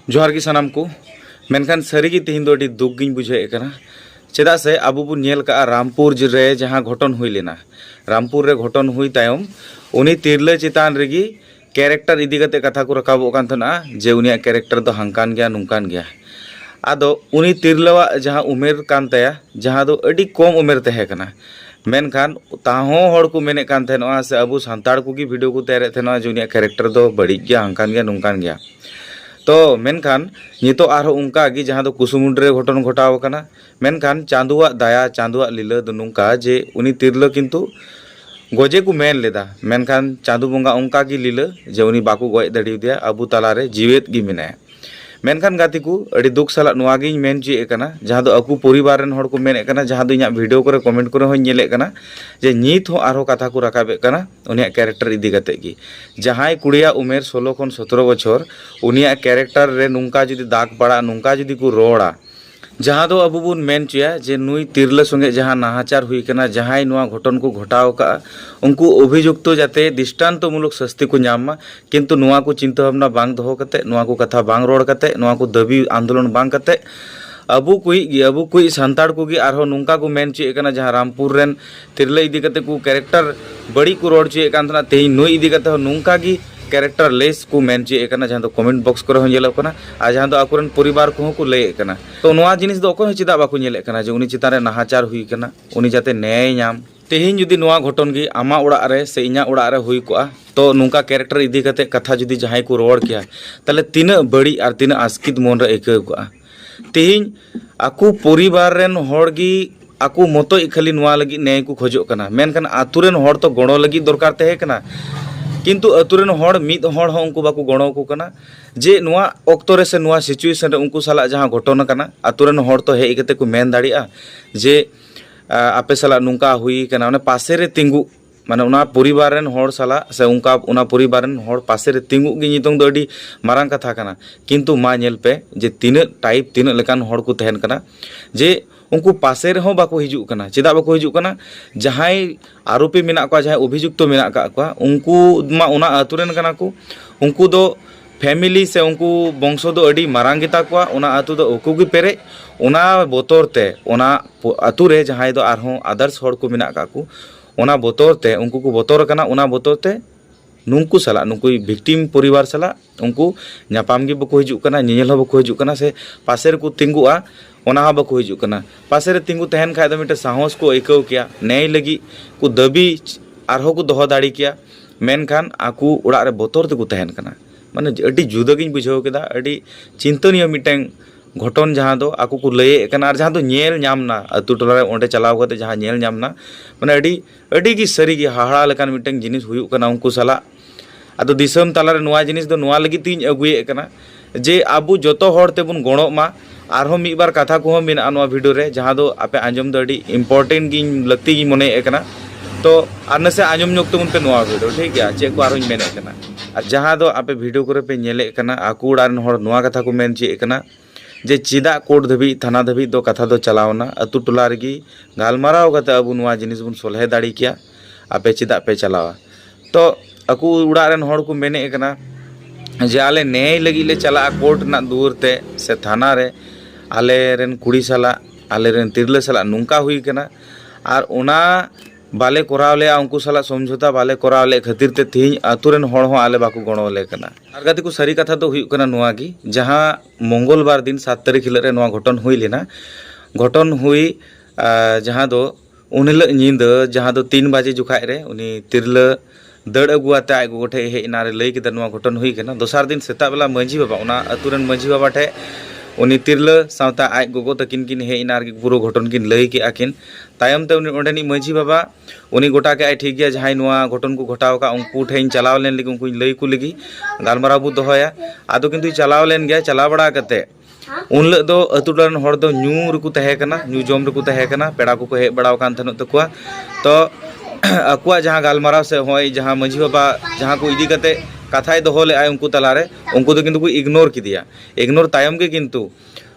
जोहार की सनाम को मेनखान सारी तेहन दो दुख गिन बुझे चेदा से अब बन नेल का रामपुर रे जहाँ घटन हुई लेना रामपुर रे घटन हुई तायम उनी तिरला चितान रेगी कैरेक्टर इदी कते कथा को रकाबो कान थना जे उनिया कैरेक्टर दो हंकान गया नुंकान गया आदो उनी तिरलावा जहाँ उमेर कान तया जहाँ दो अडी कम उमेर तहे कना मेनखान ताहों हड़ को मेने कान थेनोआ से अबु सांताड़ को की वीडियो को तैयार थेनोआ जे उनिया कैरेक्टर दो बड़ी गया हंकान गया नुंकान गया तो मेनखान नितो आरो उनका गी जहाँ दो कुसुमुंड रे घटन घटाव कना मेनखान चांदुआ दाया चांदुआ लीला दो नुंका जे उनी तिरला किंतु गोजे को मेन लेदा मेनखान चांदू बंगा उनका की लीला जे उनी बाकू गoj दड़ी दिया अबु तालारे जीवित गी मेनाया मेनखान गाती को अड़ी दुख साला नुआ गिन मेन चे कना जहाँ दो अकु परिवार रेन हड़ को मेने कना जहाँ दो इना वीडियो करे कमेंट करे होय नेले कना जे नीत हो आरो कथा को रकाबे कना उनिया कैरेक्टर इदी कते की जहां कुड़िया उमेर 16 खन 17 बछर उनिया कैरेक्टर रे नुंका जुदी दाग पड़ा नुंका जुदी को रोड़ा जहाँ दो अब बुन मेन चुया जे नुई तिरला संगे जहाँ नाहाचार हुई कना जहां नुआ घटन को घटाव का उनको अभियुक्त जाते दृष्टान्तमूलक शास्ति को नामा किंतु नुआ को चिंता भावना बांग दोहो कते नुआ को कथा बांग रोड़ कते नुआ को दाबी आंदोलन बांग कते अबु कोई सांताड़ को गी आरो नुंका को मेन चुए कना जहाँ रामपुर रेन तिरला इदी कते को कैरेक्टर बड़ी को रोड़ चुए कान थना तेही नुई इदी कते नुंका गी कैरेक्टर लेस को मेन चे कना जहाँ कमेंट बॉक्स करे जेलो कना आ जहाँ आकुरन परिवार को लय कना तो नोआ जिनिस दो अको चिदा बाको नेले कना जे उनी चितान रे नाहाचार हुई कना उनी जाते न्याय नाम तेहिन जुदी नोआ घटन गी आमा उड़ा रे से इना उड़ा रे हुई कोआ तो नुंका कैरेक्टर इदी कते कथा जुदी जहां को रोड़ किया ताले तीना बड़ी और तीना आस्कित मन रे एके कोआ तेहिन आकु परिवार रेन हड़ गी आकु मतो खाली नोआ लगी न्याय को खोजो कना मेनखान आतुरेन हड़ तो गणो लगी दरकार तहे कना किंतु अतुरेन हड़ मिद हड़ हो उनको बाको गणो को कना जे नुआ ऑक्तो रे से नुआ सिचुएशन रे उनको साला जहां घटना कना अतुरेन हड़ तो हेइ कते को मेन दाड़िया जे आपे साला नुंका हुई कना ओने पासे रे तिंगु माने उना परिवार रेन हड़ साला से उनका उना परिवार रेन हड़ पासे रे तिंगु गी नितों दो अडी मारांग कथा कना किंतु मा नेल पे जे तीना टाइप तीना लेकान हड़ को तहन कना जे उनको पासे रहो बाको हिजुक कना चेदा बाको हिजुक कना जहां आरोपी मेना को जहां अभियुक्त मेना का उनको मा उना आतुरेन कना को उनको दो फैमिली से उनको वंशो दो अडी मारांग गिता को उना आतु दो उको गी पेरे उना बोतोर ते उना आतु रे जहां दो आरहो आदर्श हड़ को मेना का को उना बोतोर ते उनको को बोतोर कना उना बोतोर ते नुंकु साला नुंकु विक्टिम परिवार साला उनको नापाम गी बाको हिजुक कना नेल हो बाको हिजुक कना से पासे रे को तिंगुआ ओना बाको हिजुक कना पासे रे तिंगु तहन खाय दो मिटे साहस को एकव किया न्याय लगी को दाबी आरहो को दोहो दाड़ी किया मेनखान आकु उड़ा रे बोतोर ते को तहन कना माने अडी जुदा गिन बुझाव केदा अडी चिंतनीय मिटें घटन जहाँ दो आकु को लय कना और जहाँ दो नेल नामना अतु टोला रे ओंडे चलाव कते जहाँ नेल नामना माने अडी गी सारी गी हाहाड़ा लेकान मिटें जिनिस हुयुक कना उनको साला आदो दिसम तालारे नुआ जिनिस दो नुआ लगी तीन अगुए कना जे आबु जतो हड़ तेबुन गणो मा आरहो मिद बार कथा को मेना नुआ वीडियो रे जहाँ दो आपे आंजम दो अडी इम्पोर्टेंट गी लगती गी मने कना तो आर नसे आंजम न्योक तबुन पे नुआ वीडियो ठीक गया चे को आरों मेने कना और जहाँ दो आपे वीडियो करे पे नेले कना आकु उड़ारन हड़ नुआ कथा को मेन चे कना जे चिदा कोर्ट धबी थाना धबी दो कथा दो चलावना अतु टोला रेगी गालमाराव कते अबु नुआ जिनिस बुन सोलहे दाड़ी किया आपे चिदा पे चलावा तो अकु उड़ारन हड़ को मेने कना जे आले न्याय लगी ले चला कोर्ट ना दूर ते से थाना रे आले रेन कुड़ी साला आले रेन तिरले साला नुंका हुई कना और उना बाले कराव ले उनको साला समझौता बाले कराव ले खातिर ते तेहिं आतुरेन हड़ हो आले बाको गणो ले कना आर गाती को सारी कथा तो हुई कना नुआ की जहां मंगलवार दिन 7 तारीख हिल रे नुआ घटन हुई लेना घटन हुई जहां दो उनहिल नींद जहां दो 3 बजे जुखाय रे उनी तिरला दड़ अगुआते आज गोठे हेना रे लई केदा नुआ घटन हुई कना दोसार दिन सेता बेला मंझी बाबा उना अतुरेन मंझी बाबा ठे उनी तिरला सावता आज गोगो तकिन किन हेना रे पुरो घटन किन लई के आकिन तायम ते उनी ओंडेनी मंझी बाबा उनी गोटा के आई ठीक गया जहां नुआ घटन को घटाव का उनको ठेन चलाव लेन लगी उनको लई को लगी गालमाराव बु दोहया आदो किंतु चलाव लेन गया चला बड़ा कते उनले दो अतुटन हड़ दो न्यू रकु तहे कना न्यू जम रकु तहे कना पेड़ा को हे बड़ाव कान थनो तकुआ तो अकुआ जहाँ गालमाराव से होय जहाँ मंझी बाबा जहाँ को इदी कते कथाय दोहो ले आय उनको तलारे उनको तो किंतु को इग्नोर किदिया इग्नोर तायम के किंतु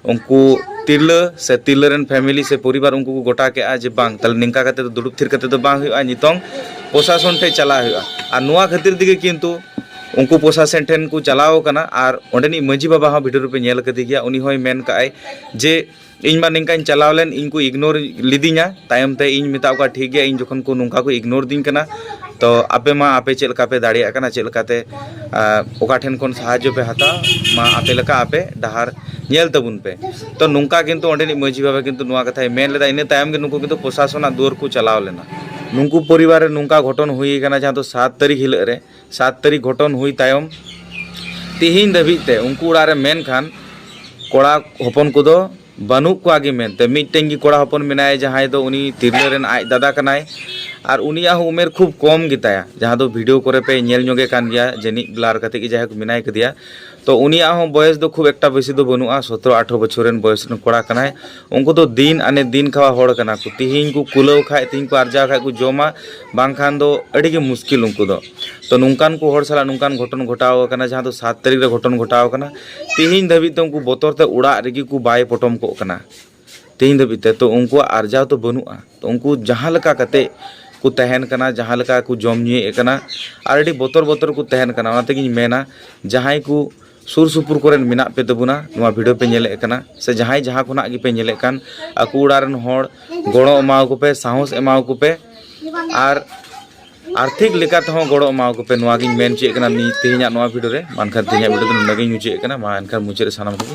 उनको तिरला से तिरला रेन फैमिली से परिवार उनको को गोटा के आज बांग तल निंका कते तो दुड़ुब थिर कते तो बांग हुआ नितोंग प्रशासन ठे चला हुआ और नुआ खातिर दिगे किंतु उनको प्रशासन ठेन को चलाओ कना और ओंडेनी मांझी बाबा हाँ भिडियो पे नेल कदी गया उनी होय मेन काय जे इन मा निंका चलाव लेन इन को इग्नोर लिदिंगा तायम ते इन मिताव का ठीक गया इन जोखन को नुंका को इग्नोर दिन कना तो आपे मा आपे चेल का पे दाड़िया कना चेल काते ओका ठेन कोन सहाय्य पे हता मा आपे लका आपे डहार नेल तबुन पे तो नुंका किंतु ओंडेनी मांझी बाबा किंतु नुआ कथा मेन लेदा इन तायम के नुको किंतु प्रशासन दूर को चलाव लेना नुंकु परिवार रे नुंका घटन हुई कना जहां तो 7 तारीख हिल रे 7 तारीख घटन हुई तायम तिहिन दबिते उनको उड़ा रे मेन खान कोड़ा हपन को दो बानु को आगे मेनते मिट्टें की कोड़ा हपन मेनाय जहां दो उनी तिरले रेन आज दादा कनाय और उनिया उमेर खूब कम गिताया जहां दो वीडियो करे पे नेल जोगे कान गया जनी ब्लार कते की जहां को मेनाय कदिया तो उनिया बयस दो खूब एकटा बेसी दो बनुआ 17-18 बछर रेन बयस रेन कोड़ा कनाय उनको तो दिन आने दिन खावा होड़ कना को तिहिन को कुलाव खाय तिहिन को आरजा खाय को जोमा बांखान दो अड़ी के मुश्किल उनको दो तो नुकान को होड़ साला नुकान घटन घटाव कना जहां तो 7 तारीख रे घटन घटाव कना तिहिन धबी तो उनको बोतर ते उड़ा रेगी को बाय पटम को कना तिहिन धबी ते तो उनको आरजा तो बनुआ तो उनको जहां लका कते को तहन कना जहां लका को जम निये कना आरडी बोतर बोतर को तहन कना ओना तेगी मेना जहां को सुर सुपुर कोरेन मिना पे तबुना नोआ वीडियो पे नेले कना से जहां जहां कोना गी पे नेले कान आकु उड़ारन होड़ गोड़ो एमाव को पे साहस एमाव को पे आर आर्थिक लेकाते हो गोड़ो एमाव को पे नोआ गी मेन चे कना नी तेहिया नोआ वीडियो रे मानखान तेहिया वीडियो तो नगे नुचे कना मा एनखान मुचे रे सानाम को